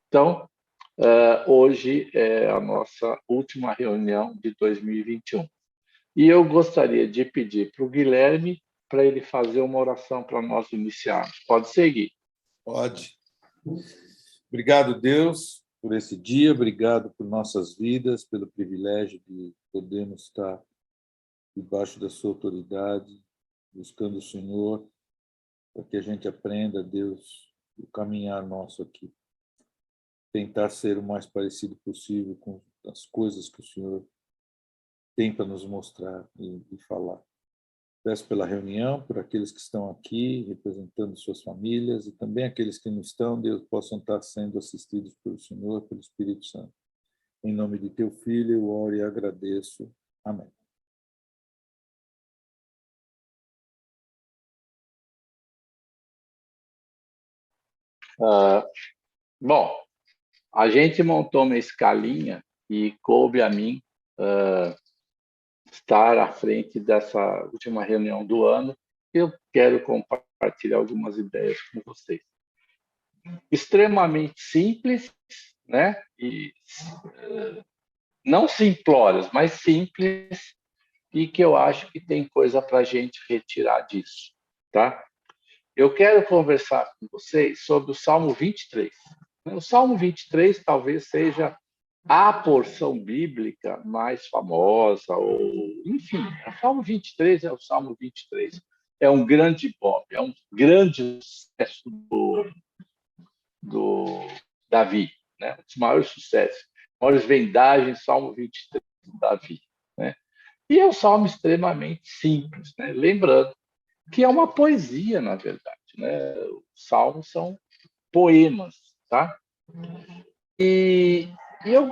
Então, hoje é a nossa última reunião de 2021. E eu gostaria de pedir para o Guilherme para ele fazer uma oração para nós iniciarmos. Pode seguir. Pode. Obrigado, Deus, por esse dia. Obrigado por nossas vidas, pelo privilégio de podermos estar debaixo da sua autoridade, buscando o Senhor, para que a gente aprenda, Deus, o caminhar nosso aqui. Tentar ser o mais parecido possível com as coisas que o Senhor tem para nos mostrar e falar. Peço pela reunião, por aqueles que estão aqui, representando suas famílias, e também aqueles que não estão, Deus, possam estar sendo assistidos pelo Senhor, pelo Espírito Santo. Em nome de teu Filho, eu oro e agradeço. Amém. Bom, a gente montou uma escalinha e coube a mim estar à frente dessa última reunião do ano. Eu quero compartilhar algumas ideias com vocês. Extremamente simples, né? E não simplórias, mas simples, e que eu acho que tem coisa para a gente retirar disso, tá? Eu quero conversar com vocês sobre o Salmo 23. O Salmo 23 talvez seja a porção bíblica mais famosa, ou enfim, o Salmo 23 é o Salmo 23. É um grande pop, é um grande sucesso do Davi, né? Um dos maiores sucessos, maiores vendagens, Salmo 23 do Davi, né? E é um salmo extremamente simples, né? Lembrando que é uma poesia, na verdade, né? Os salmos são poemas, tá? E eu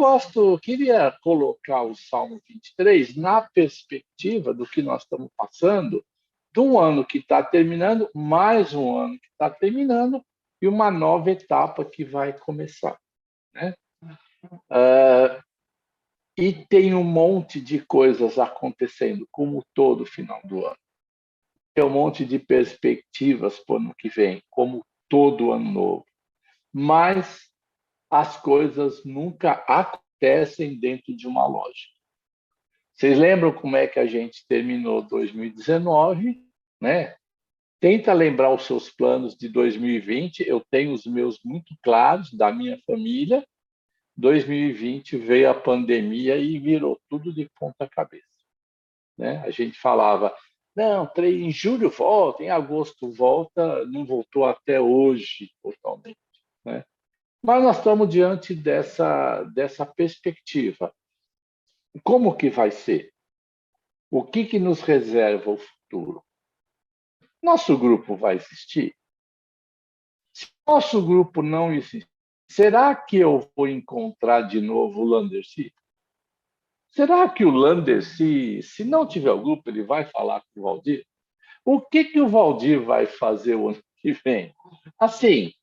queria colocar o Salmo 23 na perspectiva do que nós estamos passando, de um ano que está terminando, mais um ano que está terminando, e uma nova etapa que vai começar, né? E tem um monte de coisas acontecendo, como todo final do ano. Tem um monte de perspectivas para o ano que vem, como todo ano novo. Mas as coisas nunca acontecem dentro de uma lógica. Vocês lembram como é que a gente terminou 2019, né? Tenta lembrar os seus planos de 2020. Eu tenho os meus muito claros, da minha família. 2020 veio a pandemia e virou tudo de ponta cabeça, né? A gente falava, não, em julho volta, em agosto volta, não voltou até hoje totalmente, né? Mas nós estamos diante dessa perspectiva. Como que vai ser? O que nos reserva o futuro? Nosso grupo vai existir? Se nosso grupo não existir, será que eu vou encontrar de novo o Landercy? Será que o Landercy, se não tiver o grupo, ele vai falar com o Valdir? O que o Valdir vai fazer o ano que vem? Assim,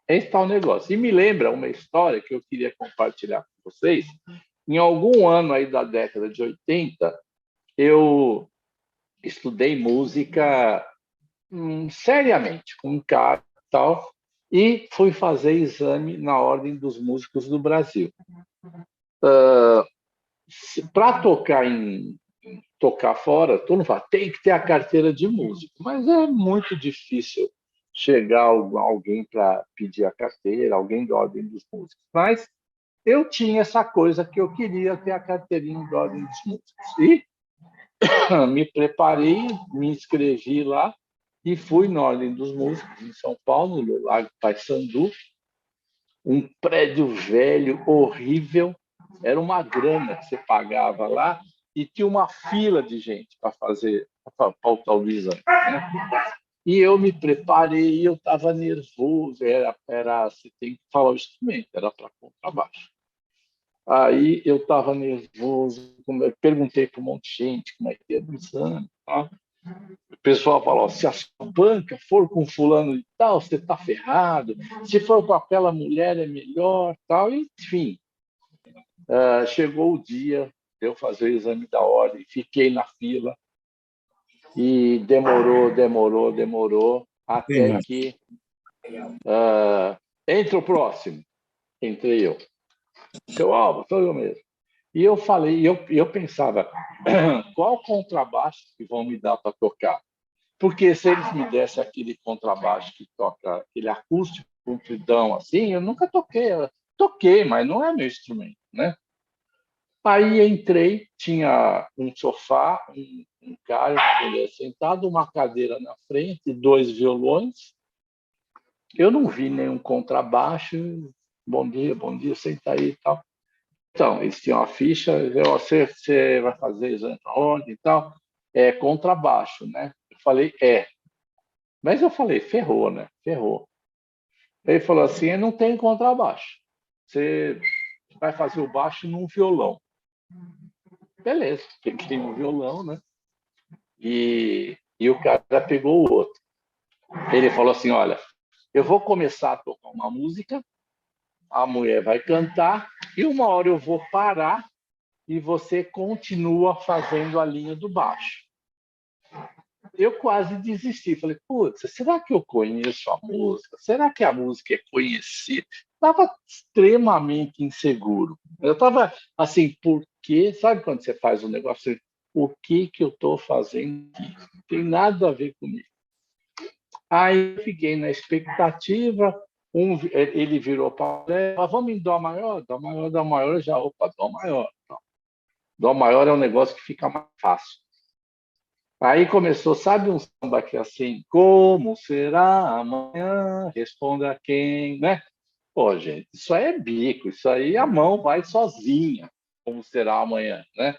esse está o negócio. E me lembra uma história que eu queria compartilhar com vocês. Em algum ano aí da década de 80, eu estudei música seriamente, com um cara e tal, e fui fazer exame na Ordem dos Músicos do Brasil. Para tocar fora, todo mundo fala, tem que ter a carteira de músico, mas é muito difícil chegar alguém para pedir a carteira, alguém da Ordem dos Músicos. Mas eu tinha essa coisa que eu queria ter a carteirinha da Ordem dos Músicos. E me preparei, me inscrevi lá e fui na Ordem dos Músicos, em São Paulo, no Lago Paissandu, um prédio velho, horrível, era uma grana que você pagava lá e tinha uma fila de gente para fazer, para pautar o exame, né? E eu me preparei, eu estava nervoso, você tem que falar o instrumento, era para contrabaixo. Aí eu estava nervoso, perguntei para um monte de gente como é que era o exame, tá? O pessoal falou, se a sua banca for com fulano e tal, você está ferrado. Se for com aquela mulher, é melhor, tal. Enfim, chegou o dia de eu fazer o exame da ordem, fiquei na fila e demorou, até que entra o próximo. Entrei eu. Seu Álvaro, sou eu mesmo. E eu falei, eu pensava, qual contrabaixo que vão me dar para tocar? Porque se eles me dessem aquele contrabaixo que toca, aquele acústico compridão assim, eu nunca toquei. Eu toquei, mas não é meu instrumento, né? Aí entrei, tinha um sofá, um cara, uma mulher sentado, uma cadeira na frente, dois violões. Eu não vi nenhum contrabaixo. Bom dia, senta aí e tal. Então, eles tinham a ficha, você vai fazer exame onde e tal? É contrabaixo, né? Eu falei, é. Mas eu falei, ferrou, né? Ferrou. Ele falou assim, não tem contrabaixo. Você vai fazer o baixo num violão. Beleza, peguei um violão, né? E o cara pegou o outro. Ele falou assim, olha, eu vou começar a tocar uma música, a mulher vai cantar, e uma hora eu vou parar e você continua fazendo a linha do baixo. Eu quase desisti. Falei, putz, será que eu conheço a música? Será que a música é conhecida? Estava extremamente inseguro. Eu estava assim, por quê? Sabe quando você faz um negócio? O que eu estou fazendo aqui? Não tem nada a ver comigo. Aí eu fiquei na expectativa. Ele virou para vamos em Dó maior? Dó maior, já, opa, Dó maior. Dó maior é um negócio que fica mais fácil. Aí começou, sabe um samba que é assim, como será amanhã? Responda quem, né? Pô, gente, isso aí é bico, isso aí a mão vai sozinha, como será amanhã, né?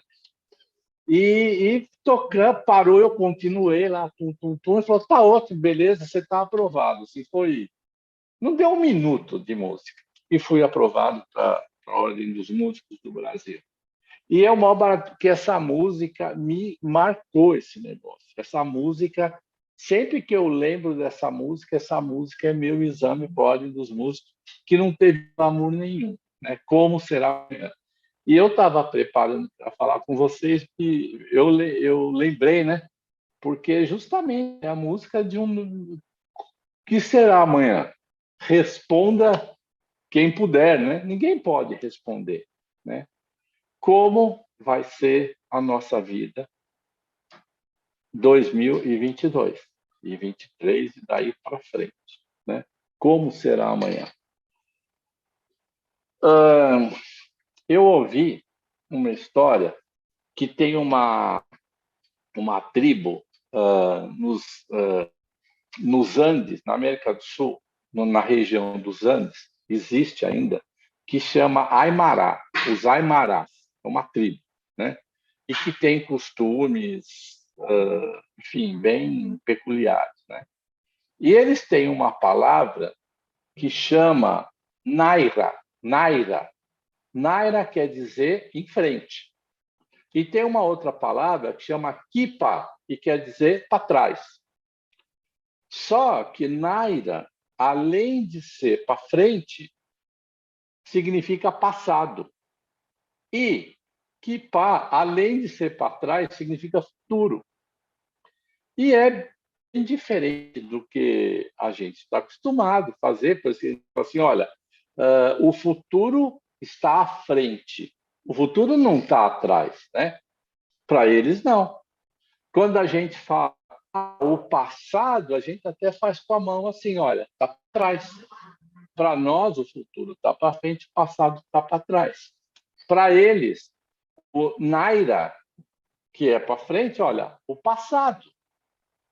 E tocando, parou, eu continuei lá, tum, tum, tum, e falou, tá ótimo, beleza, você está aprovado. Assim, foi, não deu um minuto de música, e fui aprovado para a Ordem dos Músicos do Brasil. E é o maior barato, porque essa música me marcou esse negócio. Essa música, sempre que eu lembro dessa música, essa música é meu exame para a Ordem dos Músicos, que não teve amor nenhum, né? Como será amanhã? E eu estava preparando para falar com vocês que eu lembrei, né? Porque justamente é a música de um que será amanhã. Responda quem puder, né? Ninguém pode responder, né? Como vai ser a nossa vida 2022 e 23 e daí para frente, né? Como será amanhã? Eu ouvi uma história que tem uma tribo nos Andes, na América do Sul, na região dos Andes, existe ainda, que chama Aimará, os Aimarás, é uma tribo, né? E que tem costumes, enfim, bem peculiares, né? E eles têm uma palavra que chama Naira. Naira. Naira quer dizer em frente. E tem uma outra palavra que chama Kipa, que quer dizer para trás. Só que Naira, além de ser para frente, significa passado. E Kipa, além de ser para trás, significa futuro. E é indiferente do que a gente está acostumado a fazer, porque assim, olha, o futuro está à frente, o futuro não está atrás, né? Para eles, não. Quando a gente fala o passado, a gente até faz com a mão assim, olha, está para trás. Para nós, o futuro está para frente, o passado está para trás. Para eles, o Naira, que é para frente, olha, o passado.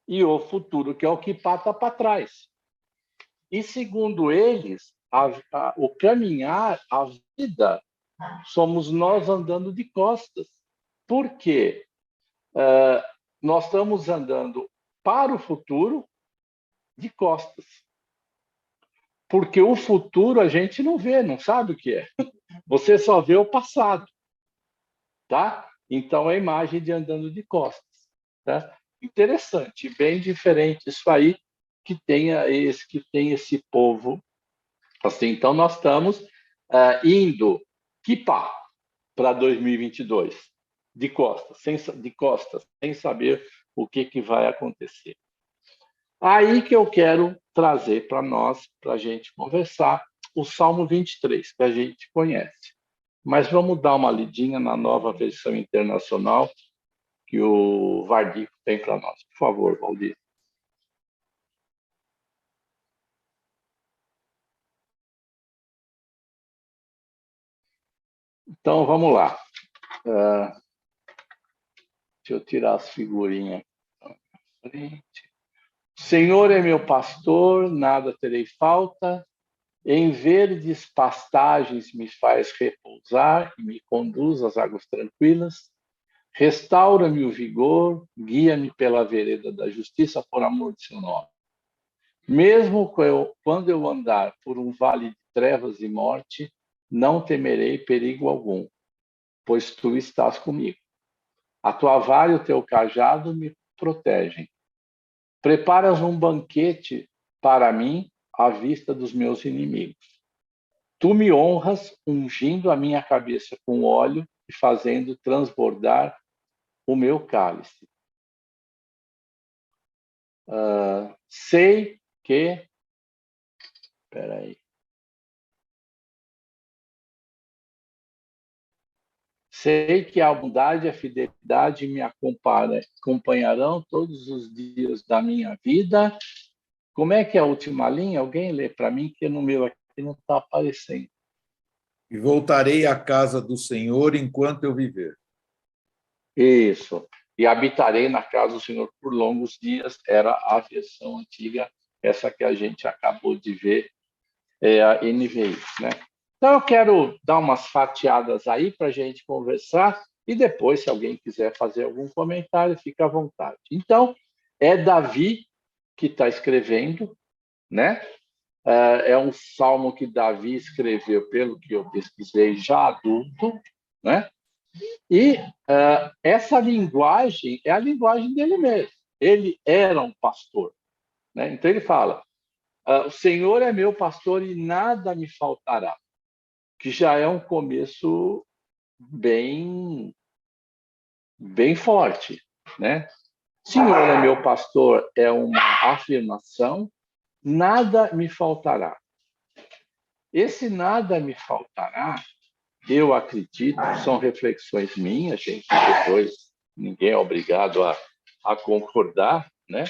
E o futuro, que é o que está para trás. E, segundo eles, o caminhar, a vida, somos nós andando de costas. Por quê? Nós estamos andando para o futuro de costas. Porque o futuro a gente não vê, não sabe o que é. Você só vê o passado, tá? Então é a imagem de andando de costas, tá? Interessante, bem diferente isso aí que tem esse povo assim. Então nós estamos indo Kipa para 2022 de costas, sem saber o que vai acontecer. Aí que eu quero trazer para nós, para a gente conversar, o Salmo 23, que a gente conhece. Mas vamos dar uma lidinha na nova versão internacional que o Vardico tem para nós. Por favor, Valdir. Então, vamos lá. Deixa eu tirar as figurinhas. Senhor é meu pastor, nada terei falta. Em verdes pastagens me faz repousar e me conduz às águas tranquilas. Restaura-me o vigor, guia-me pela vereda da justiça por amor de seu nome. Mesmo quando eu andar por um vale de trevas e morte, não temerei perigo algum, pois tu estás comigo. A tua vara e o teu cajado me protegem. Preparas um banquete para mim à vista dos meus inimigos. Tu me honras ungindo a minha cabeça com óleo e fazendo transbordar o meu cálice. Sei que... Espera aí. Sei que a bondade e a fidelidade me acompanharão todos os dias da minha vida. Como é que é a última linha? Alguém lê para mim, que no meu aqui não está aparecendo. E voltarei à casa do Senhor enquanto eu viver. Isso. E habitarei na casa do Senhor por longos dias. Era a versão antiga, essa que a gente acabou de ver, é a NVI, né? Então, eu quero dar umas fatiadas aí para a gente conversar e depois, se alguém quiser fazer algum comentário, fica à vontade. Então, é Davi que está escrevendo, né? É um salmo que Davi escreveu, pelo que eu pesquisei, já adulto, né? E essa linguagem é a linguagem dele mesmo. Ele era um pastor, né? Então, ele fala, o Senhor é meu pastor e nada me faltará, que já é um começo bem forte, né? Senhor é meu pastor é uma afirmação, nada me faltará. Esse nada me faltará, eu acredito, são reflexões minhas, gente, depois ninguém é obrigado a concordar, né?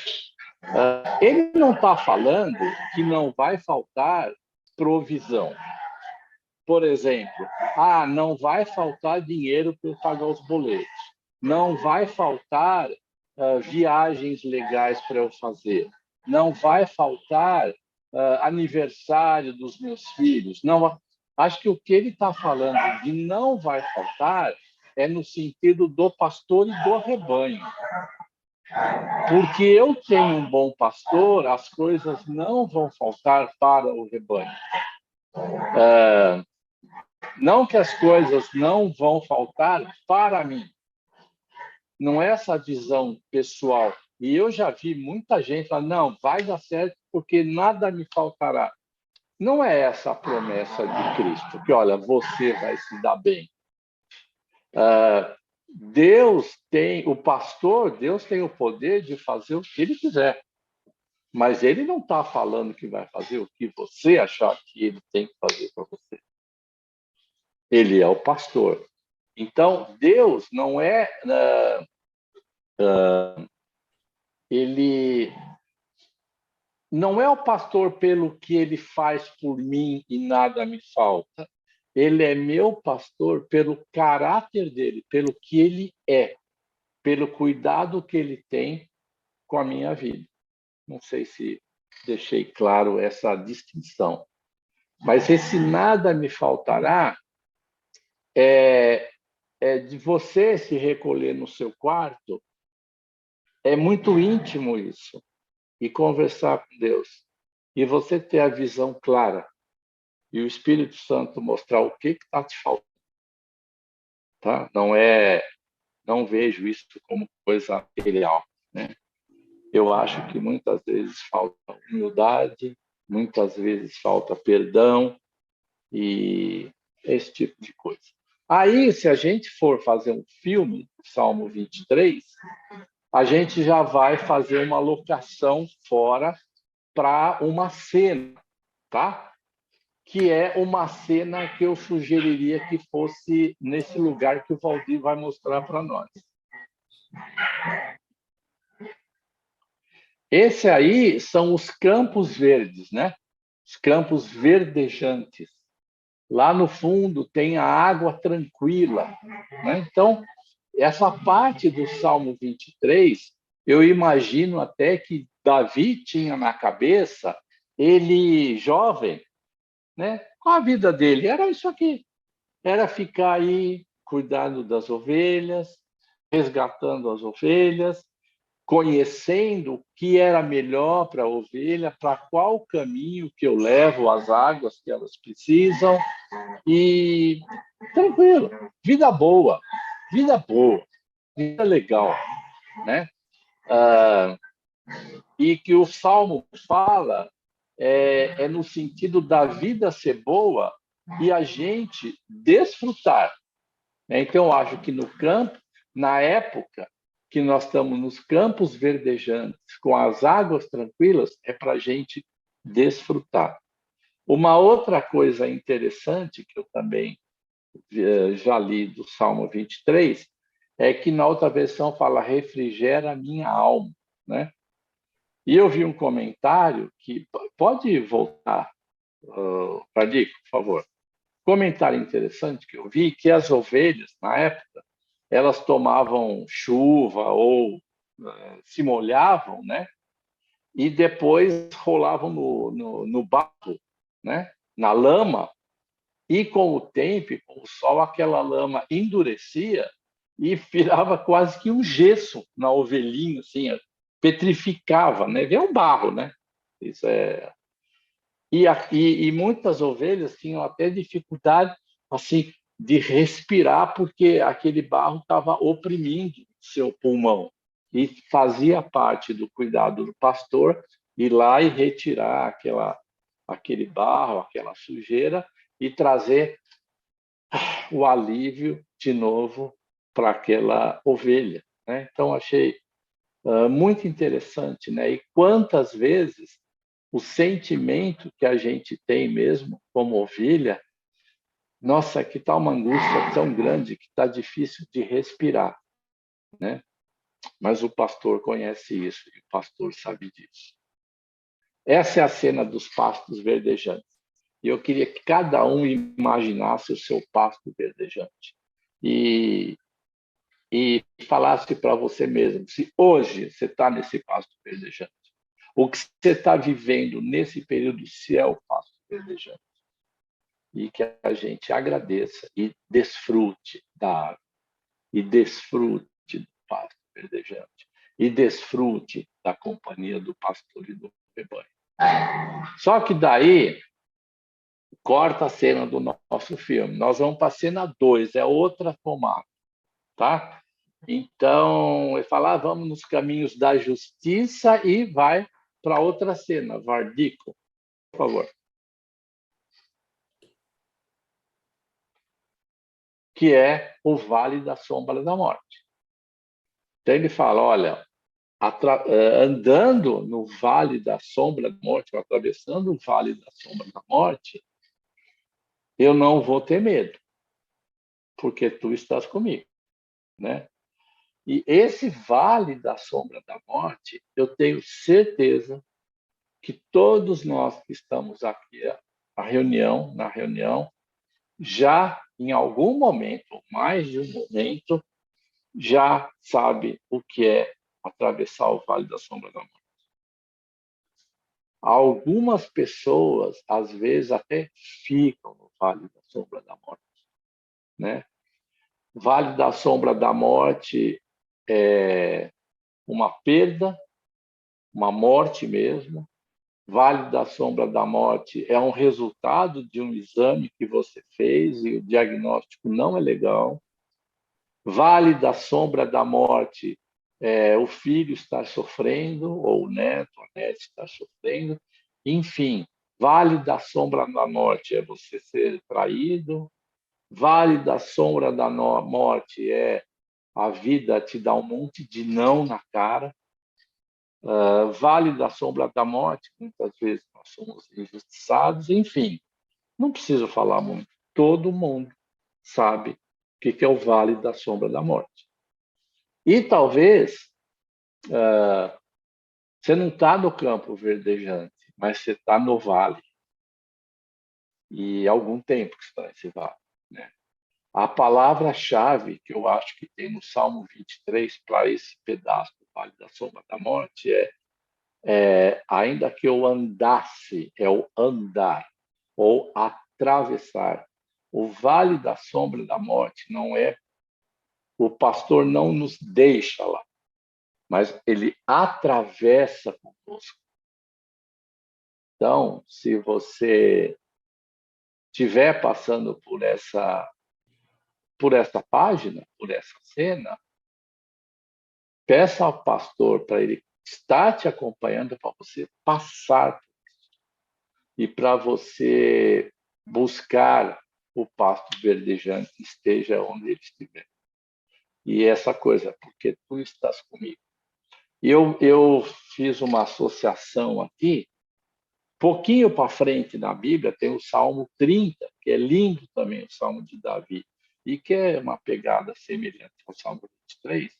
Ele não está falando que não vai faltar provisão. Por exemplo, não vai faltar dinheiro para eu pagar os boletos, não vai faltar viagens legais para eu fazer, não vai faltar aniversário dos meus filhos. Não, acho que o que ele está falando de não vai faltar é no sentido do pastor e do rebanho. Porque eu tenho um bom pastor, as coisas não vão faltar para o rebanho. Não que as coisas não vão faltar para mim. Não é essa visão pessoal. E eu já vi muita gente falar, não, vai dar certo porque nada me faltará. Não é essa a promessa de Cristo, que, olha, você vai se dar bem. Deus tem o poder de fazer o que ele quiser. Mas ele não está falando que vai fazer o que você achar que ele tem que fazer para você. Ele é o pastor. Então, Deus não é... ele não é o pastor pelo que ele faz por mim e nada me falta. Ele é meu pastor pelo caráter dele, pelo que ele é, pelo cuidado que ele tem com a minha vida. Não sei se deixei claro essa distinção. Mas esse nada me faltará é de você se recolher no seu quarto. É muito íntimo isso. E conversar com Deus. E você ter a visão clara. E o Espírito Santo mostrar o que está te faltando. Tá? Não vejo isso como coisa material, né? Eu acho que muitas vezes falta humildade, muitas vezes falta perdão e esse tipo de coisa. Aí, se a gente for fazer um filme, Salmo 23, a gente já vai fazer uma locação fora para uma cena, tá? que é uma cena que eu sugeriria que fosse nesse lugar que o Valdir vai mostrar para nós. Esse aí são os campos verdes, né? Os campos verdejantes. Lá no fundo tem a água tranquila, né? Então, essa parte do Salmo 23, eu imagino até que Davi tinha na cabeça, ele jovem, né? Com a vida dele, era isso aqui. Era ficar aí cuidando das ovelhas, resgatando as ovelhas, conhecendo o que era melhor para a ovelha, para qual caminho que eu levo as águas que elas precisam, e tranquilo, vida boa, vida legal, né? Ah, e que o Salmo fala é no sentido da vida ser boa e a gente desfrutar. Então, eu acho que no campo, na época que nós estamos nos campos verdejantes, com as águas tranquilas, é para a gente desfrutar. Uma outra coisa interessante que eu também já li do Salmo 23 é que na outra versão fala refrigera a minha alma, né? E eu vi um comentário que pode voltar, Radico, por favor. Comentário interessante que eu vi que as ovelhas na época elas tomavam chuva ou se molhavam, né? E depois rolavam no barro, né? Na lama. E com o tempo, com o sol, aquela lama endurecia e virava quase que um gesso na ovelhinha, assim, petrificava, né? É um barro, né? Isso é. E muitas ovelhas tinham até dificuldade, assim, de respirar porque aquele barro estava oprimindo seu pulmão e fazia parte do cuidado do pastor ir lá e retirar aquele barro, aquela sujeira e trazer o alívio de novo para aquela ovelha, né? Então achei muito interessante, né? E quantas vezes o sentimento que a gente tem mesmo como ovelha, nossa, que está uma angústia tão grande que está difícil de respirar, né? Mas o pastor conhece isso e o pastor sabe disso. Essa é a cena dos pastos verdejantes. E eu queria que cada um imaginasse o seu pasto verdejante e, e falasse para você mesmo se hoje você está nesse pasto verdejante. O que você está vivendo nesse período, se é o pasto verdejante. E que a gente agradeça e desfrute da água, e desfrute do pasto verdejante, e desfrute da companhia do pastor e do rebanho. Só que daí corta a cena do nosso filme. Nós vamos para a cena 2, é outra tomada, tá? Então, ele fala, vamos nos caminhos da justiça e vai para outra cena. Vardico, por favor. Que é o Vale da Sombra da Morte. Então, ele fala, olha, andando no Vale da Sombra da Morte, atravessando o Vale da Sombra da Morte, eu não vou ter medo, porque tu estás comigo, né? E esse Vale da Sombra da Morte, eu tenho certeza que todos nós que estamos aqui na reunião, já em algum momento, ou mais de um momento, já sabe o que é atravessar o Vale da Sombra da Morte. Algumas pessoas, às vezes, até ficam no Vale da Sombra da Morte, né? Vale da Sombra da Morte é uma perda, uma morte mesmo. Vale da Sombra da Morte é um resultado de um exame que você fez e o diagnóstico não é legal. Vale da Sombra da Morte é o filho estar sofrendo, ou o neto, a neta estar sofrendo. Enfim, Vale da Sombra da Morte é você ser traído. Vale da Sombra da Morte é a vida te dar um monte de não na cara. Vale da Sombra da Morte, muitas vezes nós somos injustiçados, enfim. Não preciso falar muito. Todo mundo sabe o que é o vale da sombra da morte. E talvez você não está no campo verdejante, mas você está no vale. E há algum tempo que está nesse vale. Né? A palavra-chave que eu acho que tem no Salmo 23 para esse pedaço do Vale da Sombra da Morte ainda que eu andasse, é o andar, ou atravessar. O Vale da Sombra da Morte não é, o pastor não nos deixa lá, mas ele atravessa conosco. Então, se você estiver passando por essa página, por essa cena, peça ao pastor para ele estar te acompanhando para você passar e para você buscar o pasto verdejante, esteja onde ele estiver. E essa coisa, porque tu estás comigo. Eu fiz uma associação aqui, pouquinho para frente na Bíblia tem o Salmo 30, que é lindo também, o Salmo de Davi, e que é uma pegada semelhante ao Salmo 23,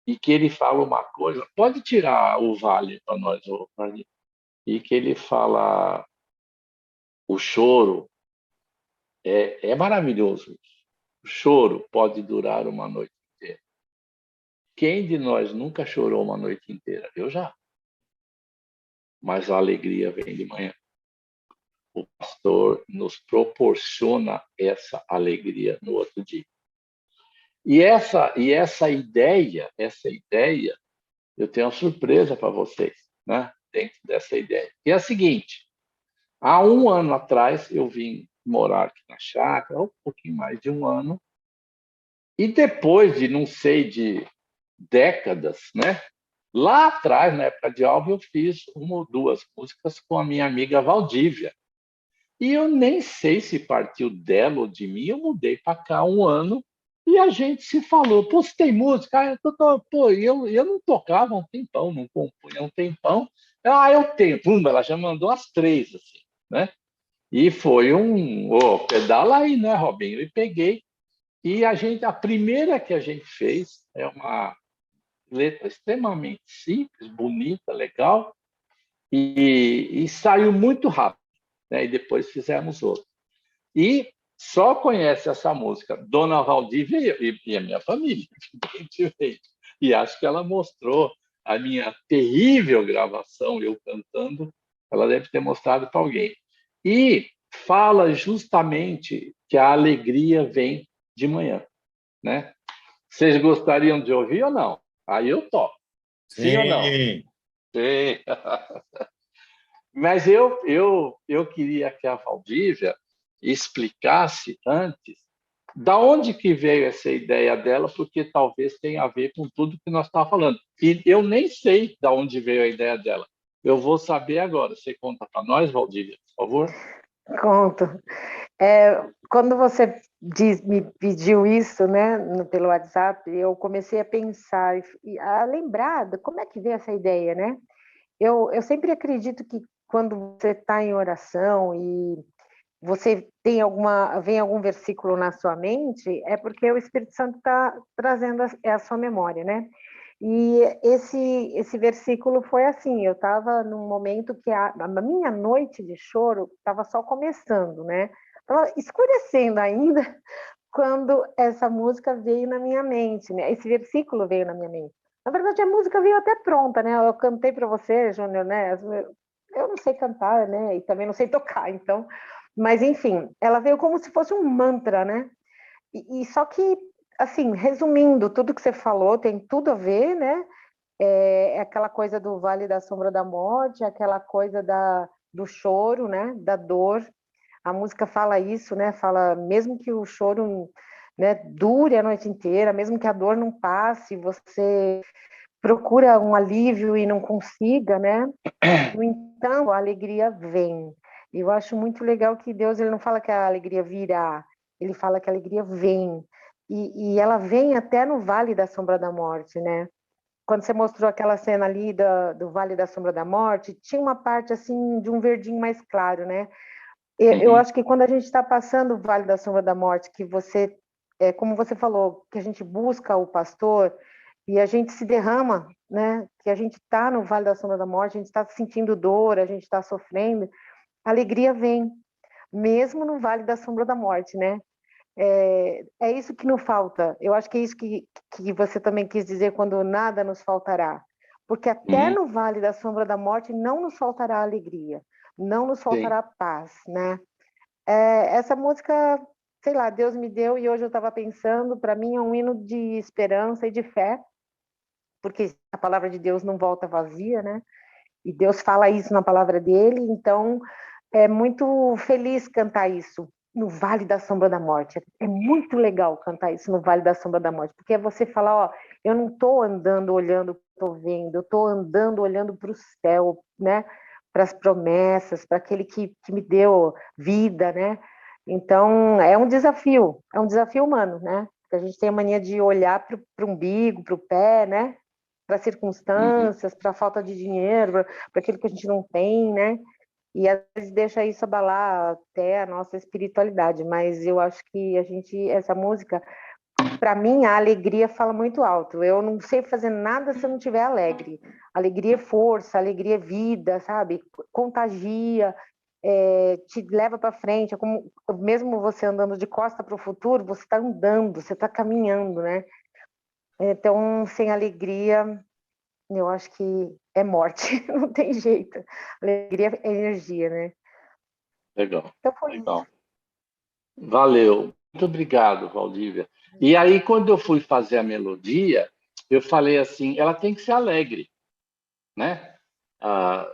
e que ele fala uma coisa, pode tirar o vale para nós, e que ele fala o choro é maravilhoso. O choro pode durar uma noite inteira. Quem de nós nunca chorou uma noite inteira? Eu já. Mas a alegria vem de manhã. O pastor nos proporciona essa alegria no outro dia. E essa ideia, eu tenho uma surpresa para vocês, né? Dentro dessa ideia. Que é a seguinte: há um ano atrás eu vim morar aqui na chácara, um pouquinho mais de um ano, e depois de não sei de décadas, né? Lá atrás, na época de aula, eu fiz uma ou duas músicas com a minha amiga Valdívia. E eu nem sei se partiu dela ou de mim, eu mudei para cá um ano e a gente se falou, pô, você tem música? Pô, eu não tocava um tempão, não compunha um tempão. Eu tenho. Pum, ela já mandou as três, assim, né? E foi pedala aí, né, Robinho? E peguei. E a primeira que a gente fez é uma letra extremamente simples, bonita, legal, e saiu muito rápido, né? E depois fizemos outra. E só conhece essa música Dona Valdívia e a minha família, evidentemente. E acho que ela mostrou a minha terrível gravação, eu cantando, ela deve ter mostrado para alguém. E fala justamente que a alegria vem de manhã, né? Vocês gostariam de ouvir ou não? Aí eu topo. Sim ou não? Sim. Sim. Mas eu queria que a Valdívia explicasse antes da onde que veio essa ideia dela, porque talvez tenha a ver com tudo que nós estamos falando. E eu nem sei da onde veio a ideia dela. Eu vou saber agora. Você conta para nós, Valdívia, por favor? Conto. Quando você me pediu isso, né, pelo WhatsApp, eu comecei a pensar e a lembrar de como é que veio essa ideia, né? Eu sempre acredito que quando você está em oração e você vem algum versículo na sua mente, é porque o Espírito Santo está trazendo a sua memória, né? E esse versículo foi assim, eu estava num momento que a minha noite de choro estava só começando, né? Estava escurecendo ainda quando essa música veio na minha mente, né? Esse versículo veio na minha mente. Na verdade, a música veio até pronta, né? Eu cantei para você, Júnior, né? Eu não sei cantar, né? E também não sei tocar, então... Mas, enfim, ela veio como se fosse um mantra, né? E só que, assim, resumindo, tudo que você falou tem tudo a ver, né? É aquela coisa do Vale da Sombra da Morte, aquela coisa do choro, né? Da dor. A música fala isso, né? Fala, mesmo que o choro, né, dure a noite inteira, mesmo que a dor não passe, você procura um alívio e não consiga, né? No entanto, a alegria vem. E eu acho muito legal que Deus ele não fala que a alegria virá, ele fala que a alegria vem. E ela vem até no Vale da Sombra da Morte, né? Quando você mostrou aquela cena ali do Vale da Sombra da Morte, tinha uma parte assim de um verdinho mais claro, né? Eu acho que quando a gente está passando o Vale da Sombra da Morte, que você, como você falou, que a gente busca o pastor e a gente se derrama, né? Que a gente está no Vale da Sombra da Morte, a gente está sentindo dor, a gente está sofrendo, a alegria vem, mesmo no Vale da Sombra da Morte, né? É isso que nos falta. Eu acho que é isso que você também quis dizer quando nada nos faltará. Porque até no Vale da Sombra da Morte não nos faltará alegria, não nos faltará paz, né? Essa música, sei lá, Deus me deu e hoje eu estava pensando, para mim é um hino de esperança e de fé, porque a palavra de Deus não volta vazia, né? E Deus fala isso na palavra dele, então é muito feliz cantar isso no Vale da Sombra da Morte. É muito legal cantar isso no Vale da Sombra da Morte, porque é você falar, ó, eu não estou andando olhando o que estou vendo, eu estou andando olhando para o céu, né? Para as promessas, para aquele que me deu vida, né? Então, é um desafio humano, né? Porque a gente tem a mania de olhar para o umbigo, para o pé, né? Para circunstâncias, para a falta de dinheiro, para aquilo que a gente não tem, né? E às vezes deixa isso abalar até a nossa espiritualidade, mas eu acho que essa música, para mim, a alegria fala muito alto. Eu não sei fazer nada se eu não estiver alegre. Alegria é força, alegria é vida, sabe? Contagia, te leva para frente. É como mesmo você andando de costa para o futuro, você está andando, você está caminhando, né? Então, sem alegria, eu acho que é morte, não tem jeito. Alegria é energia, né? Legal, Então foi legal. isso. Valeu. Muito obrigado, Valdívia. E aí, quando eu fui fazer a melodia, eu falei assim, ela tem que ser alegre, né? A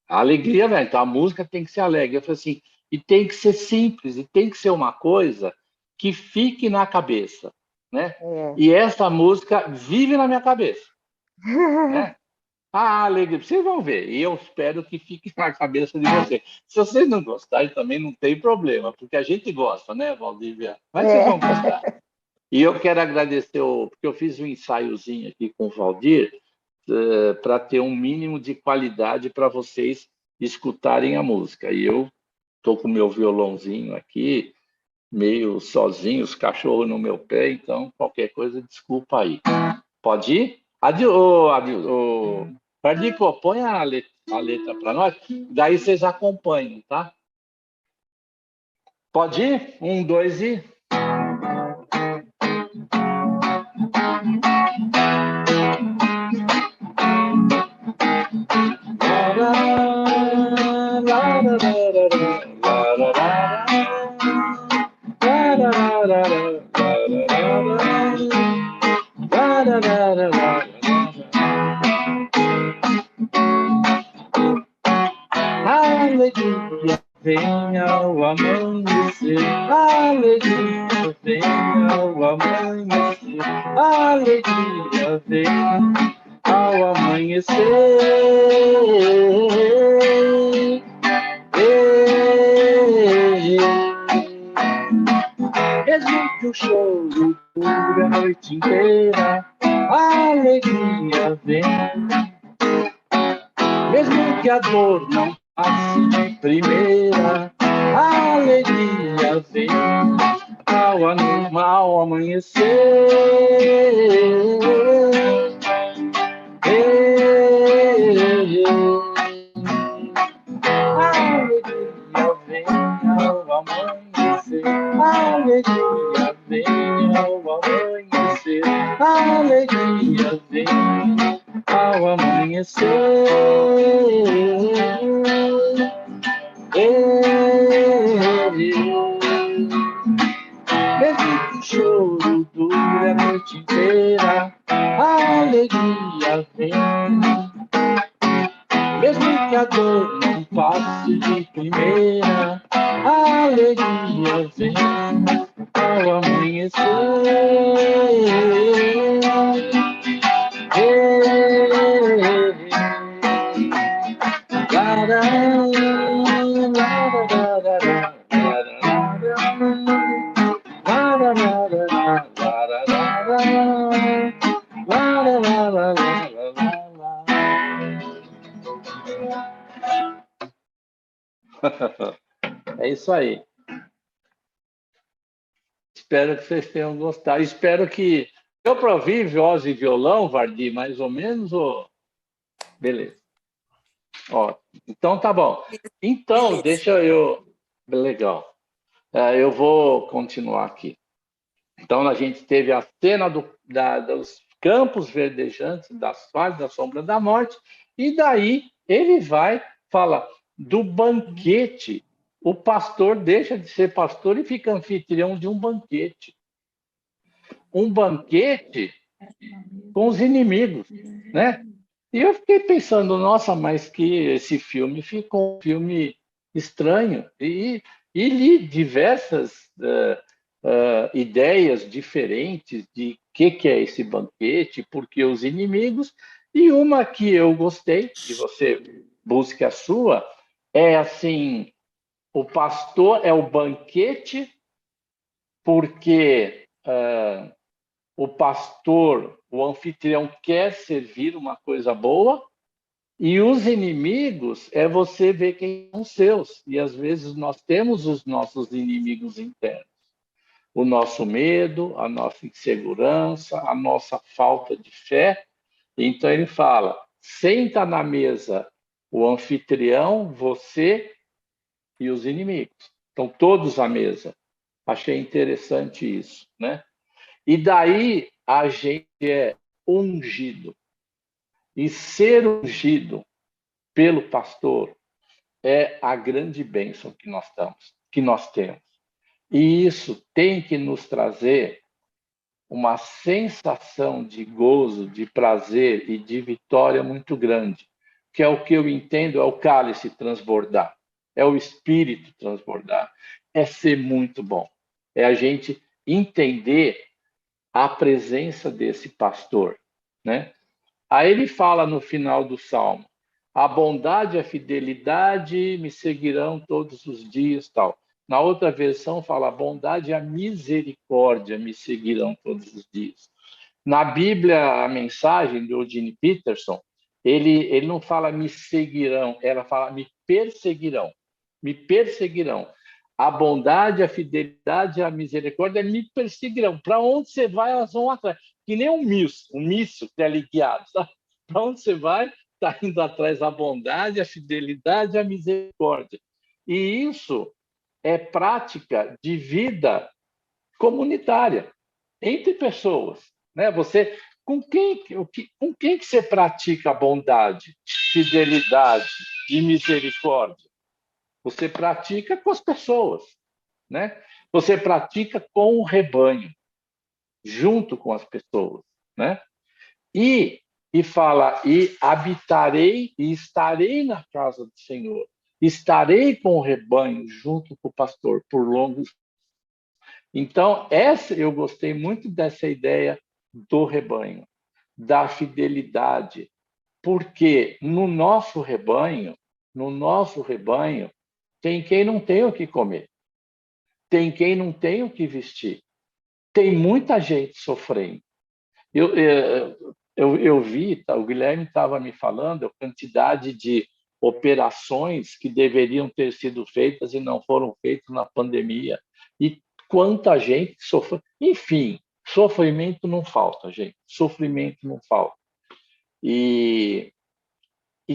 alegria, né? Então a música tem que ser alegre. Eu falei assim, e tem que ser simples, e tem que ser uma coisa que fique na cabeça, né? E essa música vive na minha cabeça, né? A alegria, vocês vão ver, e eu espero que fique na cabeça de vocês. Se vocês não gostarem, também não tem problema, porque a gente gosta, né, Valdívia? Mas vocês vão gostar. E eu quero agradecer, porque eu fiz um ensaiozinho aqui com o Valdir, para ter um mínimo de qualidade para vocês escutarem a música. E eu estou com o meu violãozinho aqui, meio sozinho, os cachorros no meu pé, então qualquer coisa, desculpa aí. Pode ir? Pardico, põe a letra para nós, daí vocês acompanham, tá? Pode ir? 1, 2 e... Alegria vem ao amanhecer, alegria vem ao amanhecer, alegria vem ao amanhecer. Mesmo que o choro dure a noite inteira, a alegria vem. Mesmo que a dor não passe de primeira, a alegria vem ao amanhecer. A alegria vem ao amanhecer, a alegria vem ao amanhecer, a alegria vem ao amanhecer. Mesmo que o choro dure a noite inteira, a alegria vem. Mesmo que a dor não passe de primeira, a alegria vem ao amanhecer. É isso. isso aí. Espero que vocês tenham gostado. Espero que... Deu para ouvir voz e violão, Vardi, mais ou menos? Ou... Beleza. Ó, então tá bom. Então, Beleza. deixa eu... Legal. Eu vou continuar aqui. Então, a gente teve a cena dos campos verdejantes, das fases da sombra da morte, e daí ele fala do banquete. O pastor deixa de ser pastor e fica anfitrião de um banquete. Um banquete com os inimigos, né? E eu fiquei pensando, nossa, mas que esse filme ficou um filme estranho. E li diversas ideias diferentes de que é esse banquete, por que os inimigos, e uma que eu gostei, e você busque a sua, é assim, o pastor é o banquete porque o pastor, o anfitrião quer servir uma coisa boa, e os inimigos é você ver quem são seus. E às vezes nós temos os nossos inimigos internos. O nosso medo, a nossa insegurança, a nossa falta de fé. Então ele fala: senta na mesa o anfitrião, você e os inimigos. Estão todos à mesa. Achei interessante isso, né? E daí a gente é ungido. E ser ungido pelo pastor é a grande bênção que nós temos. E isso tem que nos trazer uma sensação de gozo, de prazer e de vitória muito grande, que é o que eu entendo, é o cálice transbordar, é o espírito transbordar, é ser muito bom, é a gente entender a presença desse pastor, né? Aí ele fala no final do Salmo: a bondade e a fidelidade me seguirão todos os dias, tal. Na outra versão fala: a bondade e a misericórdia me seguirão todos os dias. Na Bíblia, a mensagem do Eugene Peterson, ele não fala me seguirão, ela fala me perseguirão. Me perseguirão. A bondade, a fidelidade e a misericórdia me perseguirão. Para onde você vai, elas vão atrás. Que nem um míssil que é ligado. Para onde você vai, está indo atrás da bondade, a fidelidade e a misericórdia. E isso é prática de vida comunitária, entre pessoas. Né? Você, com quem que você pratica a bondade, fidelidade e misericórdia? Você pratica com as pessoas, né? Você pratica com o rebanho, junto com as pessoas, né? E fala: e habitarei e estarei na casa do Senhor, estarei com o rebanho junto com o pastor por longos. Então, eu gostei muito dessa ideia do rebanho, da fidelidade, porque no nosso rebanho, tem quem não tem o que comer, tem quem não tem o que vestir, tem muita gente sofrendo. Eu vi, o Guilherme estava me falando a quantidade de operações que deveriam ter sido feitas e não foram feitas na pandemia, e quanta gente sofreu. Enfim, sofrimento não falta, gente, sofrimento não falta. E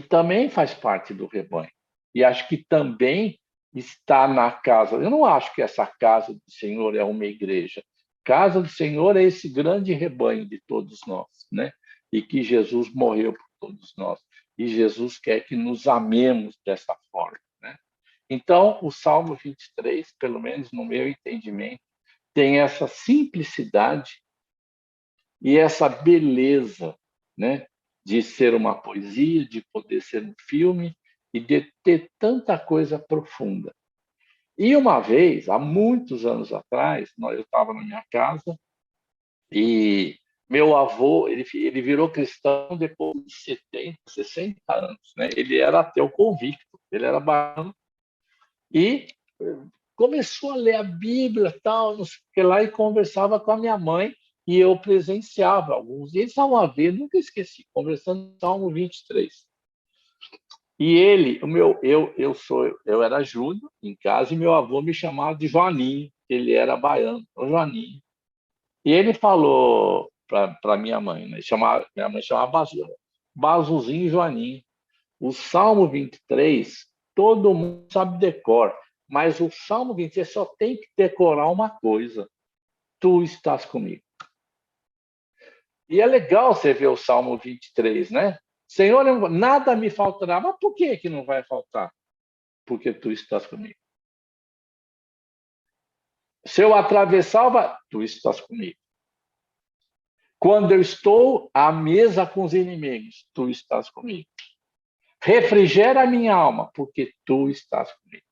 também faz parte do rebanho. E acho que também está na casa. Eu não acho que essa casa do Senhor é uma igreja. Casa do Senhor é esse grande rebanho de todos nós, né? E que Jesus morreu por todos nós. E Jesus quer que nos amemos dessa forma, né? Então, o Salmo 23, pelo menos no meu entendimento, tem essa simplicidade e essa beleza, né? De ser uma poesia, de poder ser um filme e de ter tanta coisa profunda. E uma vez, há muitos anos atrás, eu estava na minha casa e meu avô, ele virou cristão depois de 70, 60 anos, né? Ele era ateu convicto, ele era baiano e começou a ler a Bíblia, tal, não sei o que lá, e conversava com a minha mãe, e eu presenciava alguns. E eles estavam a ver, nunca esqueci, conversando no Salmo 23. E ele, eu era Júnior em casa e meu avô me chamava de Joaninho, ele era baiano, o Joaninho. E ele falou para minha mãe, né? Minha mãe chamava Bazuzinho e Joaninho. O Salmo 23, todo mundo sabe decor, mas o Salmo 23 só tem que decorar uma coisa: tu estás comigo. E é legal você ver o Salmo 23, né? Senhor, nada me faltará. Mas por que não vai faltar? Porque tu estás comigo. Se eu atravessar, tu estás comigo. Quando eu estou à mesa com os inimigos, tu estás comigo. Refrigera a minha alma, porque tu estás comigo.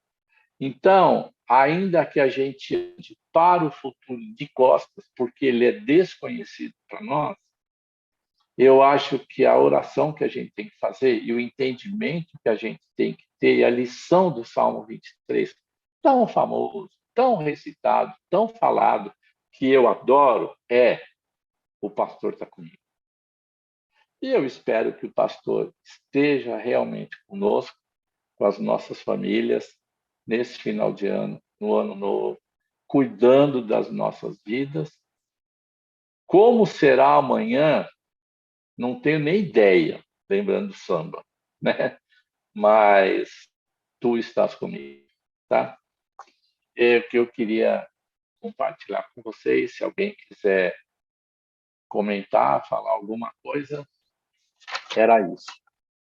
Então, ainda que a gente ande para o futuro de costas, porque ele é desconhecido para nós, eu acho que a oração que a gente tem que fazer e o entendimento que a gente tem que ter, e a lição do Salmo 23, tão famoso, tão recitado, tão falado, que eu adoro, é: o pastor está comigo. E eu espero que o pastor esteja realmente conosco, com as nossas famílias, nesse final de ano, no ano novo, cuidando das nossas vidas. Como será amanhã, não tenho nem ideia, lembrando do samba, né? Mas tu estás comigo, tá? É o que eu queria compartilhar com vocês. Se alguém quiser comentar, falar alguma coisa, era isso.